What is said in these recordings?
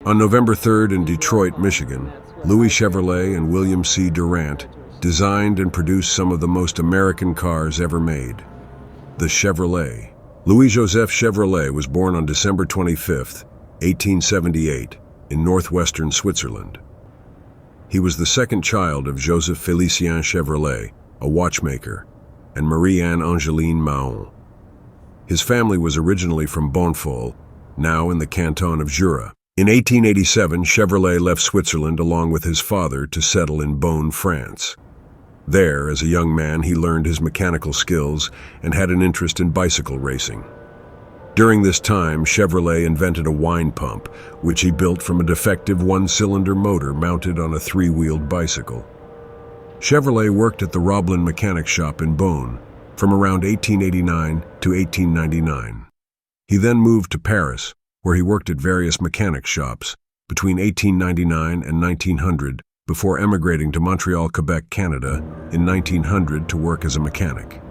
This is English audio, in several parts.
On November 3rd in Detroit, Michigan, Louis Chevrolet and William C. Durant designed and produced some of the most American cars ever made. The Chevrolet. Louis-Joseph Chevrolet was born on December 25, 1878, in northwestern Switzerland. He was the second child of Joseph Félicien Chevrolet, a watchmaker, and Marie-Anne Angeline Mahon. His family was originally from Bonfol, now in the canton of Jura. In 1887, Chevrolet left Switzerland along with his father to settle in Beaune, France. There, as a young man, he learned his mechanical skills and had an interest in bicycle racing. During this time, Chevrolet invented a wine pump, which he built from a defective one-cylinder motor mounted on a three-wheeled bicycle. Chevrolet worked at the Roblin mechanic shop in Beaune from around 1889 to 1899. He then moved to Paris, where he worked at various mechanic shops between 1899 and 1900 before emigrating to Montreal, Quebec, Canada in 1900 to work as a mechanic.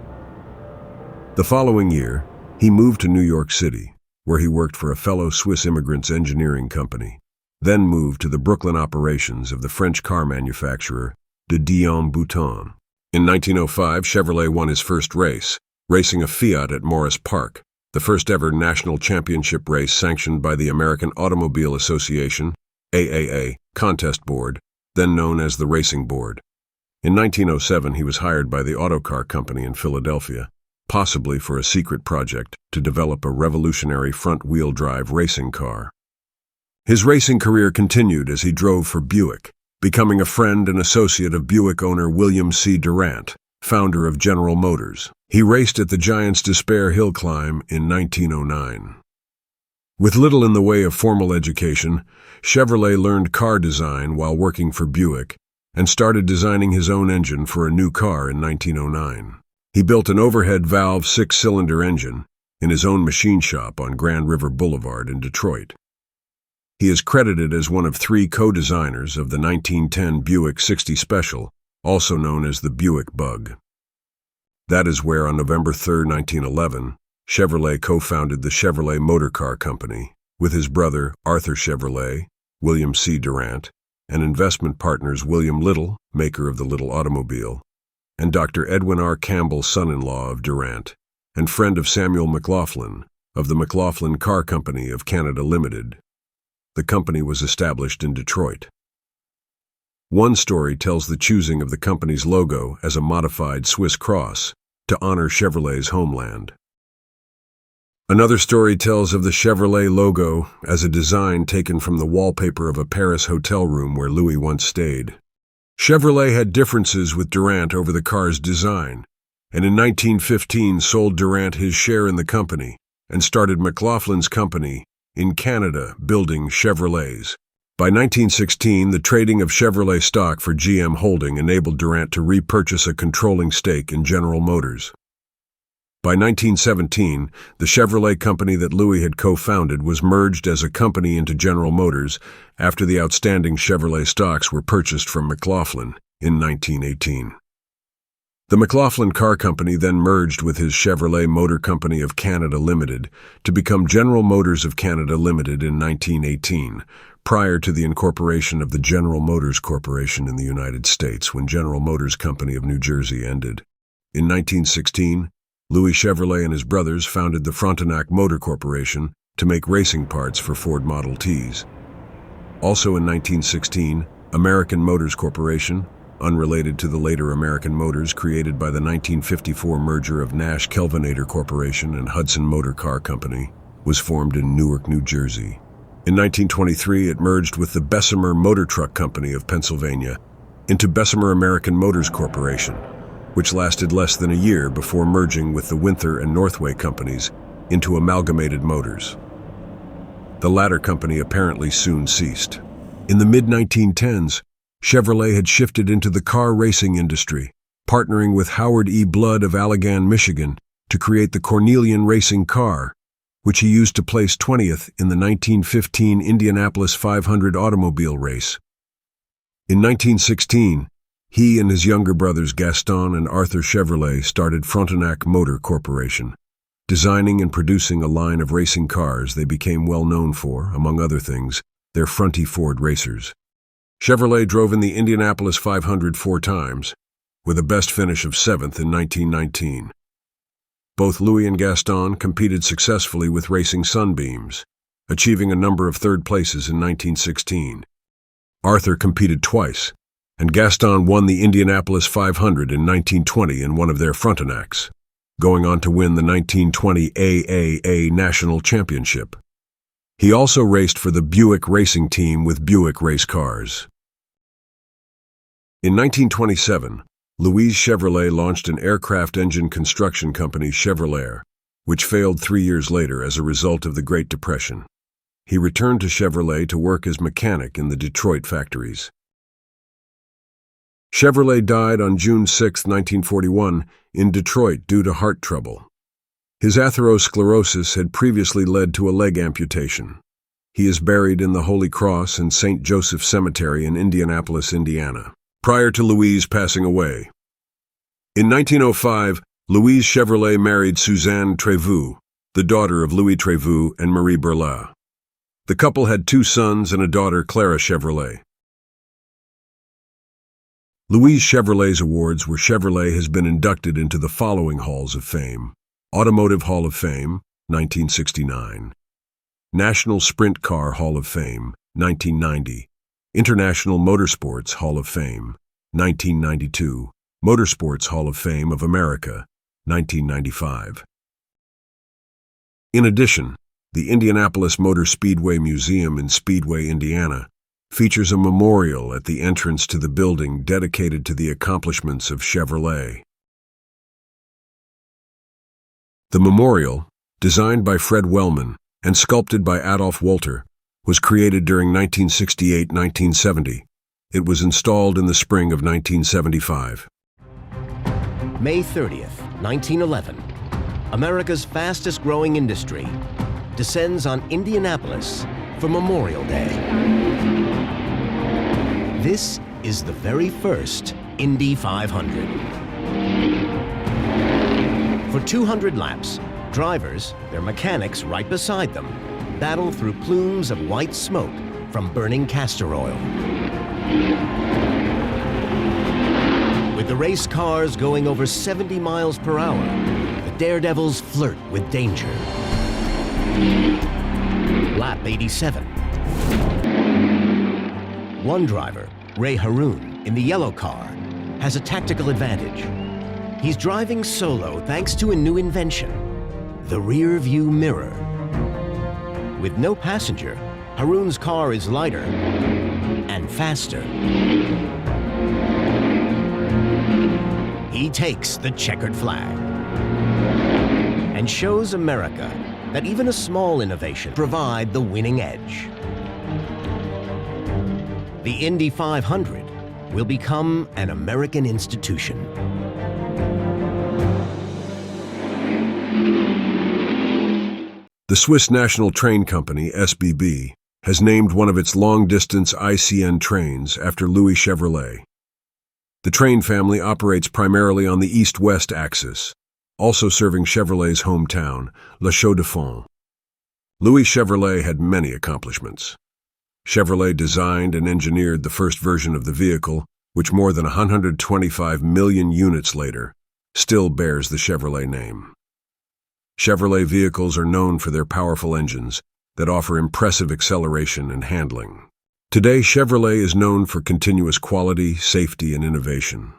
The following year, he moved to New York City, where he worked for a fellow Swiss immigrants engineering company, then moved to the Brooklyn operations of the French car manufacturer de Dion-Bouton. In 1905, Chevrolet won his first race, racing a Fiat at Morris Park, the first ever national championship race sanctioned by the American Automobile Association, AAA, Contest Board, then known as the Racing Board. In 1907, he was hired by the Autocar Company in Philadelphia, possibly for a secret project to develop a revolutionary front-wheel drive racing car. His racing career continued as he drove for Buick, becoming a friend and associate of Buick owner William C. Durant, founder of General Motors. He raced at the Giant's Despair Hill Climb in 1909. With little in the way of formal education, Chevrolet learned car design while working for Buick and started designing his own engine for a new car in 1909. He built an overhead valve six-cylinder engine in his own machine shop on Grand River Boulevard in Detroit. He is credited as one of three co-designers of the 1910 Buick 60 Special, also known as the Buick Bug. That is where, on November 3, 1911, Chevrolet co-founded the Chevrolet Motor Car Company with his brother Arthur Chevrolet, William C. Durant, and investment partners William Little, maker of the Little automobile, and Dr. Edwin R. Campbell, son-in-law of Durant, and friend of Samuel McLaughlin, of the McLaughlin Car Company of Canada Limited. The company was established in Detroit. One story tells the choosing of the company's logo as a modified Swiss cross to honor Chevrolet's homeland. Another story tells of the Chevrolet logo as a design taken from the wallpaper of a Paris hotel room where Louis once stayed. Chevrolet had differences with Durant over the car's design, and in 1915 sold Durant his share in the company and started McLaughlin's company in Canada building Chevrolets. By 1916, the trading of Chevrolet stock for GM Holding enabled Durant to repurchase a controlling stake in General Motors. By 1917, the Chevrolet company that Louis had co-founded was merged as a company into General Motors after the outstanding Chevrolet stocks were purchased from McLaughlin in 1918. The McLaughlin Car Company then merged with his Chevrolet Motor Company of Canada Limited to become General Motors of Canada Limited in 1918, prior to the incorporation of the General Motors Corporation in the United States when General Motors Company of New Jersey ended. In 1916, Louis Chevrolet and his brothers founded the Frontenac Motor Corporation to make racing parts for Ford Model Ts. Also in 1916, American Motors Corporation, unrelated to the later American Motors created by the 1954 merger of Nash Kelvinator Corporation and Hudson Motor Car Company, was formed in Newark, New Jersey. In 1923, it merged with the Bessemer Motor Truck Company of Pennsylvania into Bessemer American Motors Corporation, which lasted less than a year before merging with the Winther and Northway companies into Amalgamated Motors. The latter company apparently soon ceased. In the mid-1910s, Chevrolet had shifted into the car racing industry, partnering with Howard E. Blood of Allegan, Michigan, to create the Cornelian racing car, which he used to place 20th in the 1915 Indianapolis 500 automobile race. In 1916, he and his younger brothers Gaston and Arthur Chevrolet started Frontenac Motor Corporation, designing and producing a line of racing cars they became well known for, among other things, their fronty Ford racers. Chevrolet drove in the Indianapolis 500 4 times, with a best finish of 7th in 1919. Both Louis and Gaston competed successfully with racing Sunbeams, achieving a number of third places in 1916. Arthur competed twice, and Gaston won the Indianapolis 500 in 1920 in one of their Frontenacs, going on to win the 1920 AAA National Championship. He also raced for the Buick racing team with Buick race cars. In 1927, Louis Chevrolet launched an aircraft engine construction company, Chevrolet, which failed 3 years later as a result of the Great Depression. He returned to Chevrolet to work as mechanic in the Detroit factories. Chevrolet died on June 6, 1941, in Detroit due to heart trouble. His atherosclerosis had previously led to a leg amputation. He is buried in the Holy Cross and St. Joseph Cemetery in Indianapolis, Indiana, prior to Louise passing away. In 1905, Louise Chevrolet married Suzanne Trevoux, the daughter of Louis Trevoux and Marie Berla. The couple had 2 sons and a daughter, Clara Chevrolet. Louise Chevrolet's awards were Chevrolet has been inducted into the following halls of fame: Automotive Hall of Fame, 1969. National Sprint Car Hall of Fame, 1990. International Motorsports Hall of Fame, 1992. Motorsports Hall of Fame of America, 1995. In addition, the Indianapolis Motor Speedway Museum in Speedway, Indiana, features a memorial at the entrance to the building dedicated to the accomplishments of Chevrolet. The memorial, designed by Fred Wellman and sculpted by Adolf Wolter, was created during 1968-1970. It was installed in the spring of 1975. May 30th, 1911, America's fastest-growing industry descends on Indianapolis for Memorial Day. This is the very first Indy 500. For 200 laps, drivers, their mechanics right beside them, battle through plumes of white smoke from burning castor oil. With the race cars going over 70 miles per hour, the daredevils flirt with danger. Lap 87. One driver, Ray Haroun, in the yellow car, has a tactical advantage. He's driving solo thanks to a new invention, the rear view mirror. With no passenger, Haroun's car is lighter and faster. He takes the checkered flag and shows America that even a small innovation provides the winning edge. The Indy 500 will become an American institution. The Swiss National Train Company, SBB, has named one of its long-distance ICN trains after Louis Chevrolet. The train family operates primarily on the east-west axis, also serving Chevrolet's hometown, La Chaux-de-Fonds. Louis Chevrolet had many accomplishments. Chevrolet designed and engineered the first version of the vehicle, which more than 125 million units later still bears the Chevrolet name. Chevrolet vehicles are known for their powerful engines that offer impressive acceleration and handling. Today, Chevrolet is known for continuous quality, safety, and innovation.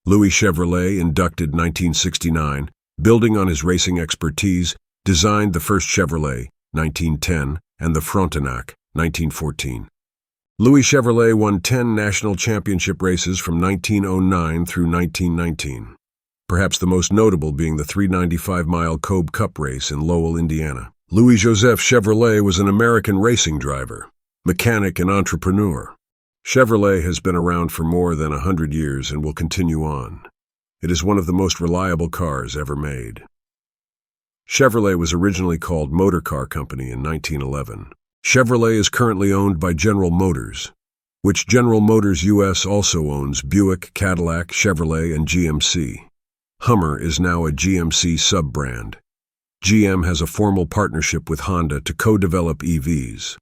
Louis Chevrolet, inducted 1969, building on his racing expertise, designed the first Chevrolet, 1910, and the Frontenac, 1914. Louis Chevrolet won 10 national championship races from 1909 through 1919. Perhaps the most notable being the 395-mile Cobe Cup race in Lowell, Indiana. Louis-Joseph Chevrolet was an American racing driver, mechanic, and entrepreneur. Chevrolet has been around for more than 100 years and will continue on. It is one of the most reliable cars ever made. Chevrolet was originally called Motor Car Company in 1911. Chevrolet is currently owned by General Motors, which General Motors US also owns Buick, Cadillac, Chevrolet, and GMC. Hummer is now a GMC sub-brand. GM has a formal partnership with Honda to co-develop EVs.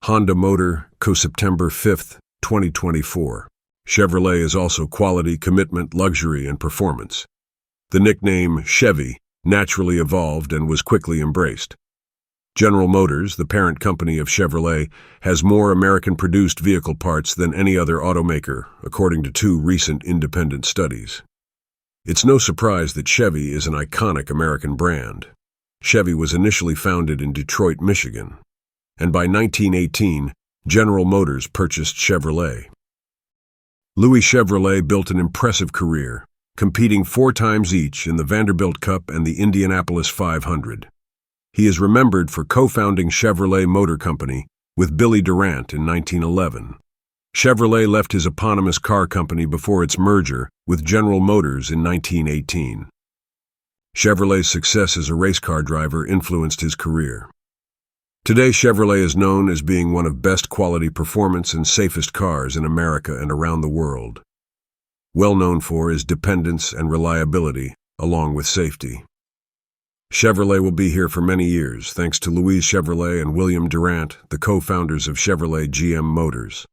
Honda Motor, Co-September 5th, 2024. Chevrolet is also quality, commitment, luxury, and performance. The nickname Chevy naturally evolved and was quickly embraced. General Motors, the parent company of Chevrolet, has more American-produced vehicle parts than any other automaker, according to 2 recent independent studies. It's no surprise that Chevy is an iconic American brand. Chevy was initially founded in Detroit, Michigan, and by 1918, General Motors purchased Chevrolet. Louis Chevrolet built an impressive career, competing 4 times each in the Vanderbilt Cup and the Indianapolis 500. He is remembered for co-founding Chevrolet Motor Company with Billy Durant in 1911. Chevrolet left his eponymous car company before its merger with General Motors in 1918. Chevrolet's success as a race car driver influenced his career. Today, Chevrolet is known as being one of best quality performance and safest cars in America and around the world. Well known for is dependence and reliability, along with safety. Chevrolet will be here for many years, thanks to Louis Chevrolet and William Durant, the co-founders of Chevrolet GM Motors.